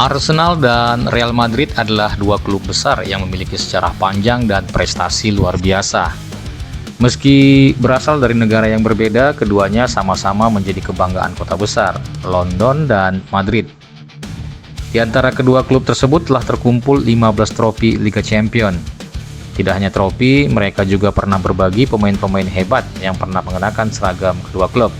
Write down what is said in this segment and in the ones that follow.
Arsenal dan Real Madrid adalah dua klub besar yang memiliki sejarah panjang dan prestasi luar biasa. Meski berasal dari negara yang berbeda, keduanya sama-sama menjadi kebanggaan kota besar, London dan Madrid. Di antara kedua klub tersebut telah terkumpul 15 trofi Liga Champions. Tidak hanya trofi, mereka juga pernah berbagi pemain-pemain hebat yang pernah mengenakan seragam kedua klub.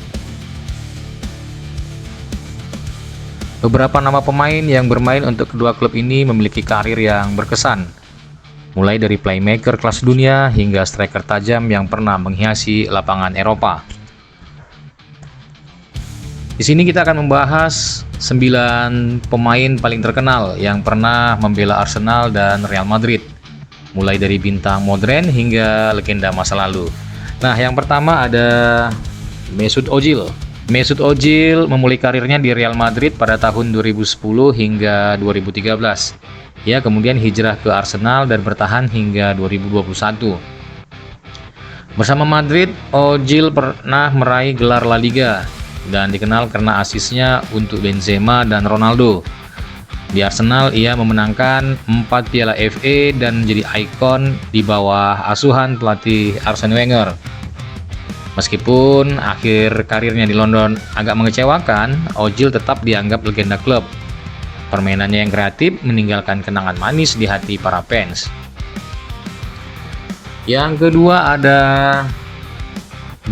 Beberapa nama pemain yang bermain untuk kedua klub ini memiliki karir yang berkesan, mulai dari playmaker kelas dunia hingga striker tajam yang pernah menghiasi lapangan Eropa. Di sini kita akan membahas 9 pemain paling terkenal yang pernah membela Arsenal dan Real Madrid, mulai dari bintang modern hingga legenda masa lalu. Nah, yang pertama ada Mesut Ozil. Mesut Ozil memulai karirnya di Real Madrid pada tahun 2010 hingga 2013. Ia kemudian hijrah ke Arsenal dan bertahan hingga 2021. Bersama Madrid, Ozil pernah meraih gelar La Liga dan dikenal karena asisnya untuk Benzema dan Ronaldo. Di Arsenal, ia memenangkan 4 piala FA dan menjadi ikon di bawah asuhan pelatih Arsene Wenger. Meskipun akhir karirnya di London agak mengecewakan, Ozil tetap dianggap legenda klub. Permainannya yang kreatif meninggalkan kenangan manis di hati para fans. Yang kedua ada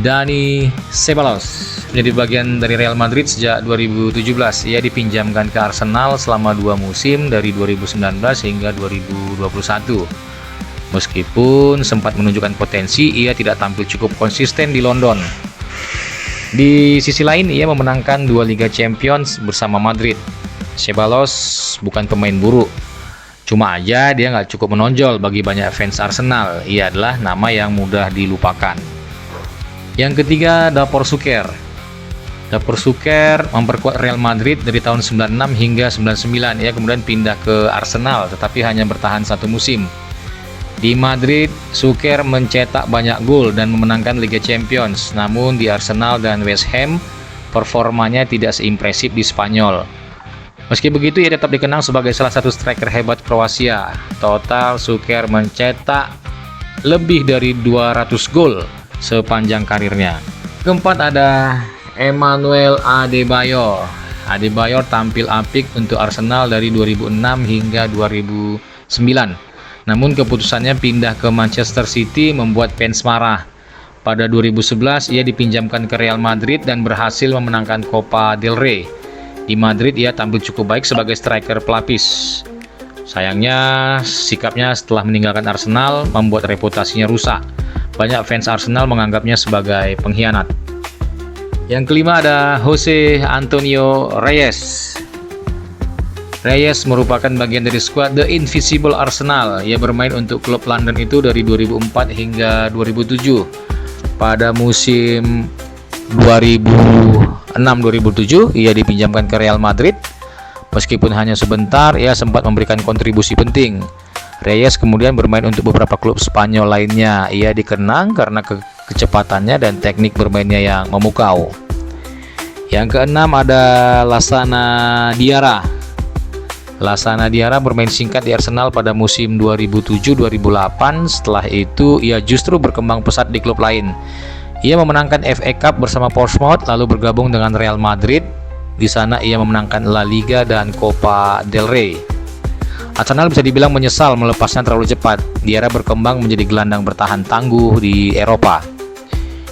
Dani Ceballos. Menjadi bagian dari Real Madrid sejak 2017. Ia dipinjamkan ke Arsenal selama 2 musim dari 2019 hingga 2021. Meskipun sempat menunjukkan potensi, ia tidak tampil cukup konsisten di London. Di sisi lain, ia memenangkan 2 Liga Champions bersama Madrid. Ceballos bukan pemain buruk, cuma aja dia nggak cukup menonjol bagi banyak fans Arsenal. Ia adalah nama yang mudah dilupakan. Yang ketiga, Davor Suker. Davor Suker memperkuat Real Madrid dari tahun 96 hingga 99. Ia kemudian pindah ke Arsenal, tetapi hanya bertahan 1 musim. Di Madrid, Suker mencetak banyak gol dan memenangkan Liga Champions. Namun di Arsenal dan West Ham, performanya tidak seimpresif di Spanyol. Meski begitu, ia tetap dikenang sebagai salah satu striker hebat Kroasia. Total, Suker mencetak lebih dari 200 gol sepanjang karirnya. Keempat ada Emmanuel Adebayor. Adebayor tampil apik untuk Arsenal dari 2006 hingga 2009. Namun keputusannya pindah ke Manchester City membuat fans marah. Pada 2011 ia dipinjamkan ke Real Madrid dan berhasil memenangkan Copa del Rey. Di Madrid ia tampil cukup baik sebagai striker pelapis. Sayangnya sikapnya setelah meninggalkan Arsenal membuat reputasinya rusak. Banyak fans Arsenal menganggapnya sebagai pengkhianat. Yang kelima ada Jose Antonio Reyes. Reyes merupakan bagian dari skuad The Invisible Arsenal. Ia bermain untuk klub London itu dari 2004 hingga 2007. Pada musim 2006-2007, ia dipinjamkan ke Real Madrid. Meskipun hanya sebentar, ia sempat memberikan kontribusi penting. Reyes kemudian bermain untuk beberapa klub Spanyol lainnya. Ia dikenang karena kecepatannya dan teknik bermainnya yang memukau. Yang keenam ada Lassana Diarra. Lassana Diarra bermain singkat di Arsenal pada musim 2007-2008. Setelah itu, ia justru berkembang pesat di klub lain. Ia memenangkan FA Cup bersama Portsmouth, lalu bergabung dengan Real Madrid. Di sana ia memenangkan La Liga dan Copa del Rey. Arsenal bisa dibilang menyesal melepasnya terlalu cepat. Diarra berkembang menjadi gelandang bertahan tangguh di Eropa.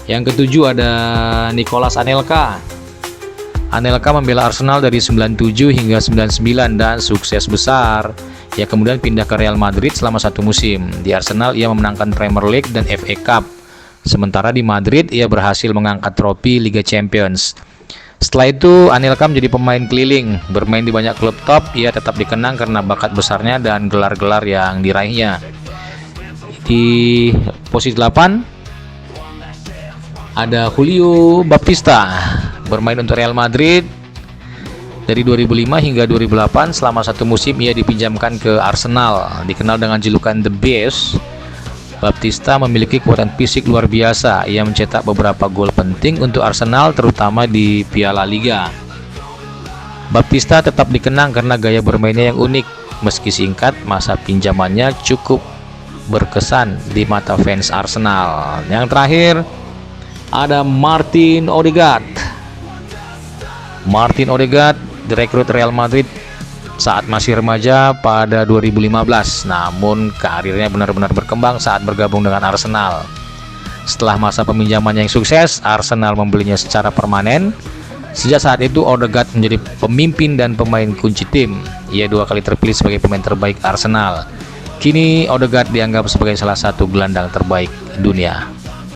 Yang ketujuh ada Nicolas Anelka. Anelka membela Arsenal dari 97 hingga 99 dan sukses besar. Ia kemudian pindah ke Real Madrid selama 1 musim. Di Arsenal ia memenangkan Premier League dan FA Cup. Sementara di Madrid ia berhasil mengangkat trofi Liga Champions. Setelah itu Anelka menjadi pemain keliling, bermain di banyak klub top. Ia tetap dikenang karena bakat besarnya dan gelar-gelar yang diraihnya. Di posisi 8 ada Julio Baptista. Bermain untuk Real Madrid dari 2005 hingga 2008. Selama 1 musim ia dipinjamkan ke Arsenal. Dikenal dengan julukan The Beast, Baptista memiliki kekuatan fisik luar biasa. Ia mencetak beberapa gol penting untuk Arsenal, terutama di Piala Liga. Baptista tetap dikenang karena gaya bermainnya yang unik. Meski singkat, masa pinjamannya cukup berkesan di mata fans Arsenal. Yang terakhir ada Martin Odegaard. Martin Odegaard direkrut Real Madrid saat masih remaja pada 2015, namun karirnya benar-benar berkembang saat bergabung dengan Arsenal. Setelah masa peminjamannya yang sukses, Arsenal membelinya secara permanen. Sejak saat itu, Odegaard menjadi pemimpin dan pemain kunci tim. Ia 2 kali terpilih sebagai pemain terbaik Arsenal. Kini Odegaard dianggap sebagai salah satu gelandang terbaik dunia.